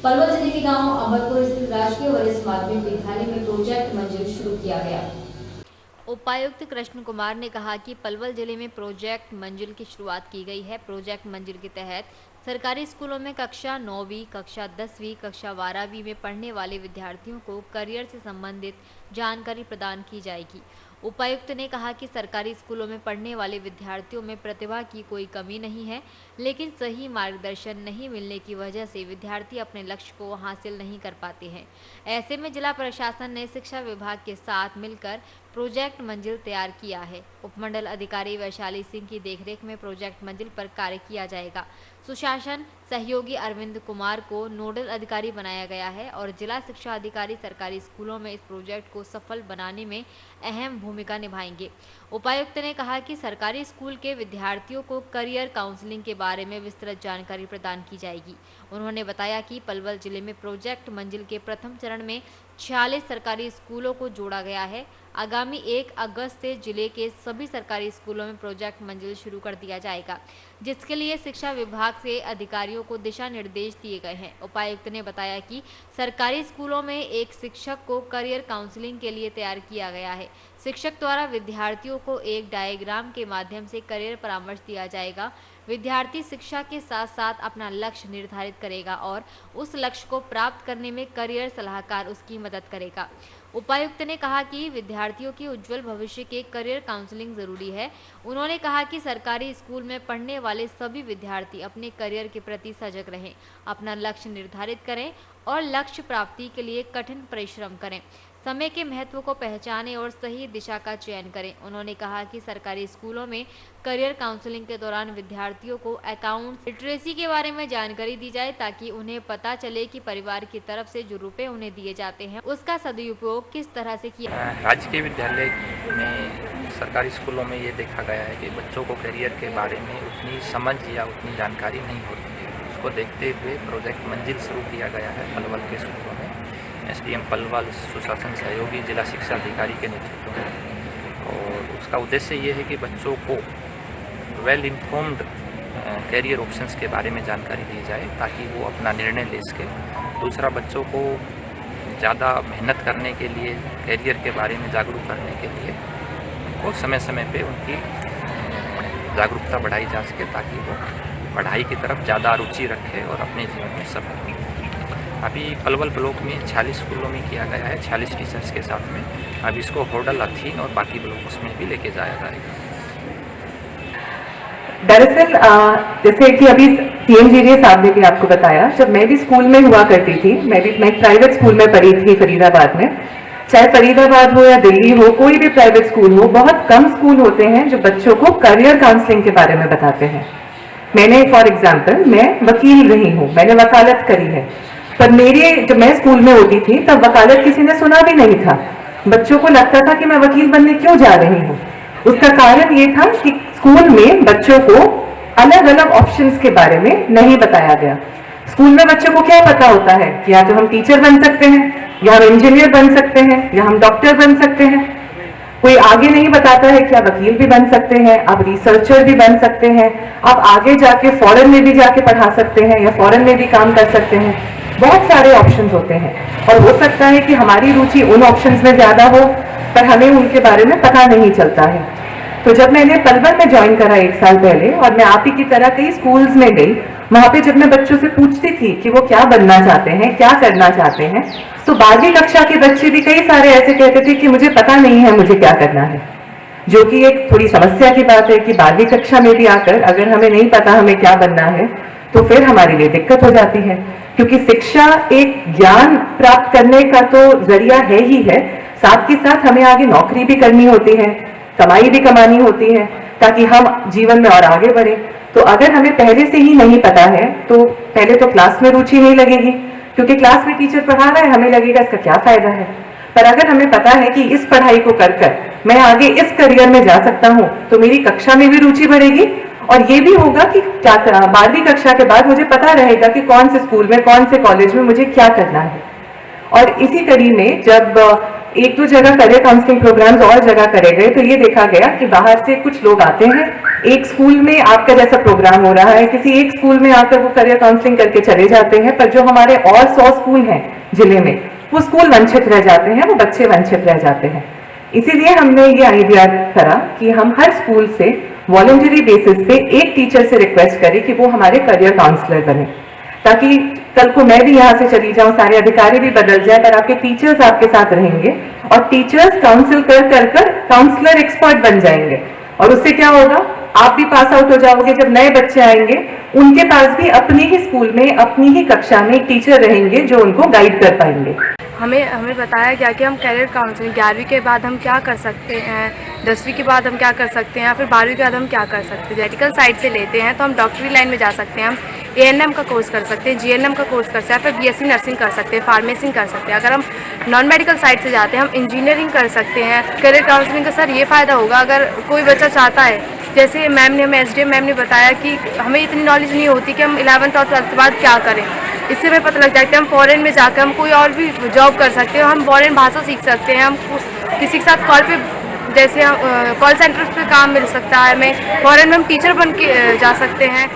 पलवल जिले के गांव अमरपुर स्थित राजकीय वरिष्ठ माध्यमिक विद्यालय में प्रोजेक्ट मंजिल शुरू किया गया। उपायुक्त कृष्ण कुमार ने कहा कि पलवल जिले में प्रोजेक्ट मंजिल की शुरुआत की गई है। प्रोजेक्ट मंजिल के तहत सरकारी स्कूलों में कक्षा 9वीं, कक्षा 10वीं, कक्षा 12वीं में पढ़ने वाले विद्यार्थियों को करियर से संबंधित जानकारी प्रदान की जाएगी। उपायुक्त ने कहा कि सरकारी स्कूलों में पढ़ने वाले विद्यार्थियों में प्रतिभा की कोई कमी नहीं है, लेकिन सही मार्गदर्शन नहीं मिलने की वजह से विद्यार्थी अपने लक्ष्य को हासिल नहीं कर पाते हैं। ऐसे में जिला प्रशासन ने शिक्षा विभाग के साथ मिलकर प्रोजेक्ट मंजिल तैयार किया है। उपमंडल अधिकारी वैशाली सिंह की देखरेख में प्रोजेक्ट मंजिल पर कार्य किया जाएगा। सुशासन सहयोगी अरविंद कुमार को नोडल अधिकारी बनाया गया है और जिला शिक्षा अधिकारी सरकारी स्कूलों में इस प्रोजेक्ट को सफल बनाने में अहम भूमिका निभाएंगे। उपायुक्त ने कहा कि सरकारी स्कूल के विद्यार्थियों को करियर काउंसलिंग के बारे में विस्तृत जानकारी प्रदान की जाएगी। उन्होंने बताया कि पलवल जिले में प्रोजेक्ट मंजिल के प्रथम चरण में 46 सरकारी स्कूलों को जोड़ा गया है। आगामी 1 अगस्त से जिले के सभी सरकारी स्कूलों में प्रोजेक्ट मंजिल शुरू कर दिया जाएगा, जिसके लिए शिक्षा विभाग से अधिकारियों को दिशा निर्देश दिए गए हैं। उपायुक्त ने बताया कि सरकारी स्कूलों में एक शिक्षक को करियर काउंसलिंग के लिए तैयार किया गया है। शिक्षक द्वारा विद्यार्थियों को एक डायग्राम के माध्यम से करियर परामर्श दिया जाएगा। विद्यार्थी शिक्षा के साथ साथ अपना लक्ष्य निर्धारित करेगा और उस लक्ष्य को प्राप्त करने में करियर सलाहकार उसकी मदद करेगा। उपायुक्त ने कहा कि विद्यार्थियों के उज्जवल भविष्य के करियर काउंसलिंग जरूरी है। उन्होंने कहा कि सरकारी स्कूल में पढ़ने वाले सभी विद्यार्थी अपने करियर के प्रति सजग रहें, अपना लक्ष्य निर्धारित करें और लक्ष्य प्राप्ति के लिए कठिन परिश्रम करें। समय के महत्व को पहचानें और सही दिशा का चयन करें। उन्होंने कहा कि सरकारी स्कूलों में करियर काउंसलिंग के दौरान विद्यार्थियों को अकाउंट लिटरेसी के बारे में जानकारी दी जाए, ताकि उन्हें पता चले कि परिवार की तरफ से जो रुपए उन्हें दिए जाते हैं उसका सदुपयोग किस तरह से किया। राजकीय विद्यालय में सरकारी स्कूलों में ये देखा गया है कि बच्चों को करियर के बारे में उतनी समझ या उतनी जानकारी नहीं होती है। उसको देखते हुए प्रोजेक्ट मंजिल शुरू किया गया है पलवल के स्कूलों में। एसडीएम पलवल सुशासन सहयोगी जिला शिक्षा अधिकारी के नेतृत्व में, और उसका उद्देश्य ये है कि बच्चों को वेल इन्फॉर्म्ड कैरियर ऑप्शंस के बारे में जानकारी दी जाए, ताकि वो अपना निर्णय ले सके। दूसरा, बच्चों को ज़्यादा मेहनत करने के लिए, कैरियर के बारे में जागरूक करने के लिए उनको समय समय पे उनकी जागरूकता बढ़ाई जा सके, ताकि वो पढ़ाई की तरफ ज़्यादा रुचि रखे और अपने जीवन में सफल हो। अभी पलवल ब्लॉक में 46 स्कूलों में किया गया है, 46 टीचर्स के साथ में। अब इसको होडल, अथीन और बाकी ब्लॉक्स में भी लेके जाया जाएगा। दरअसल जैसे कि अभी सीएमजीजे साहब ने भी आपको बताया, जब मैं भी स्कूल में हुआ करती थी, मैं प्राइवेट स्कूल में पढ़ी थी फरीदाबाद में। चाहे फरीदाबाद हो या दिल्ली हो, कोई भी प्राइवेट स्कूल हो, बहुत कम स्कूल होते हैं जो बच्चों को करियर काउंसलिंग के बारे में बताते हैं। मैंने फॉर एग्जाम्पल, मैं वकील रही हूँ, मैंने वकालत करी है, पर जब मैं स्कूल में होती थी तब वकालत किसी ने सुना भी नहीं था। बच्चों को लगता था कि मैं वकील बनने क्यों जा रही हूँ। उसका कारण ये था कि स्कूल में बच्चों को अलग अलग ऑप्शंस के बारे में नहीं बताया गया। स्कूल में बच्चों को क्या पता होता है, या तो हम टीचर बन सकते हैं, या हम इंजीनियर बन सकते हैं, या हम डॉक्टर बन सकते हैं। कोई आगे नहीं बताता है कि आप वकील भी बन सकते हैं, आप रिसर्चर भी बन सकते हैं, आप आगे जाके फॉरेन में भी जाके पढ़ा सकते हैं या फॉरेन में भी काम कर सकते हैं। बहुत सारे ऑप्शंस होते हैं, और हो सकता है कि हमारी रुचि उन ऑप्शंस में ज्यादा हो, पर हमें उनके बारे में पता नहीं चलता है। तो जब मैंने पलवल में ज्वाइन करा 1 साल पहले, और मैं आप ही की तरह कई स्कूल्स में गई, वहां पे जब मैं बच्चों से पूछती थी कि वो क्या बनना चाहते हैं, क्या करना चाहते हैं, तो 12वीं कक्षा के बच्चे भी कई सारे ऐसे कहते थे कि मुझे पता नहीं है मुझे क्या करना है। जो कि एक थोड़ी समस्या की बात है कि 12वीं कक्षा में भी आकर अगर हमें नहीं पता हमें क्या बनना है, तो फिर हमारे लिए दिक्कत हो जाती है। क्योंकि शिक्षा एक ज्ञान प्राप्त करने का तो जरिया है ही है, साथ ही साथ हमें आगे नौकरी भी करनी होती है, कमाई भी कमानी होती है, ताकि हम जीवन में और आगे बढ़े। तो अगर हमें पहले से ही नहीं पता है, तो पहले तो क्लास में रुचि नहीं लगेगी, क्योंकि क्लास में टीचर पढ़ा रहा है, हमें लगेगा इसका क्या फायदा है। पर अगर हमें पता है कि इस पढ़ाई को कर मैं आगे इस करियर में जा सकता हूँ, तो मेरी कक्षा में भी रुचि बढ़ेगी, और ये भी होगा कि 12वीं कक्षा के बाद मुझे पता रहेगा कि कौन से स्कूल में, कौन से कॉलेज में मुझे क्या करना है। और इसी कड़ी में जब एक दो जगह करियर काउंसलिंग प्रोग्राम्स और जगह करे गए तो ये देखा गया कि बाहर से कुछ लोग आते हैं, एक स्कूल में आपका जैसा प्रोग्राम हो रहा है, किसी एक स्कूल में आकर वो करियर काउंसलिंग करके चले जाते हैं, पर जो हमारे और 100 स्कूल हैं जिले में, वो स्कूल वंचित रह जाते हैं, वो बच्चे वंचित रह जाते हैं। इसीलिए हमने ये आइडिया करा कि हम हर स्कूल से वॉलंटरी बेसिस पे एक टीचर से रिक्वेस्ट करें कि वो हमारे करियर काउंसलर बने, ताकि कल को मैं भी यहाँ से चली जाऊं, सारे अधिकारी भी बदल जाए, पर आपके टीचर्स आपके साथ रहेंगे और टीचर्स काउंसिल कर काउंसलर एक्सपर्ट बन जाएंगे। और उससे क्या होगा, आप भी पास आउट हो जाओगे, जब नए बच्चे आएंगे उनके पास भी अपने ही स्कूल में, अपनी ही कक्षा में एक टीचर रहेंगे जो उनको गाइड कर पाएंगे। हमें बताया गया कि हम करियर काउंसलिंग 11वीं के बाद हम क्या कर सकते हैं, 10वीं के बाद हम क्या कर सकते हैं, या फिर 12वीं के बाद हम क्या कर सकते हैं। मेडिकल साइड से लेते हैं तो हम डॉक्टरी लाइन में जा सकते हैं, हम ANM का कोर्स कर सकते हैं, GNM का कोर्स कर सकते हैं, फिर BSc नर्सिंग कर सकते हैं, फार्मेसी कर सकते हैं। अगर हम नॉन मेडिकल साइड से जाते हैं हम इंजीनियरिंग कर सकते हैं। करियर काउंसलिंग का सर ये फ़ायदा होगा, अगर कोई बच्चा चाहता है, जैसे मैम ने, हमें SDM मैम ने बताया कि हमें इतनी नॉलेज नहीं होती कि हम 11th और 12th के बाद क्या करें, इससे हमें पता लग जाता है हम फॉरेन में जाकर हम कोई और भी जॉब कर सकते हैं, हम फॉरेन भाषा सीख सकते हैं, हम किसी के साथ कॉल पे, जैसे कॉल सेंटर पे काम मिल सकता है, हमें फॉरेन में हम टीचर बन के जा सकते हैं।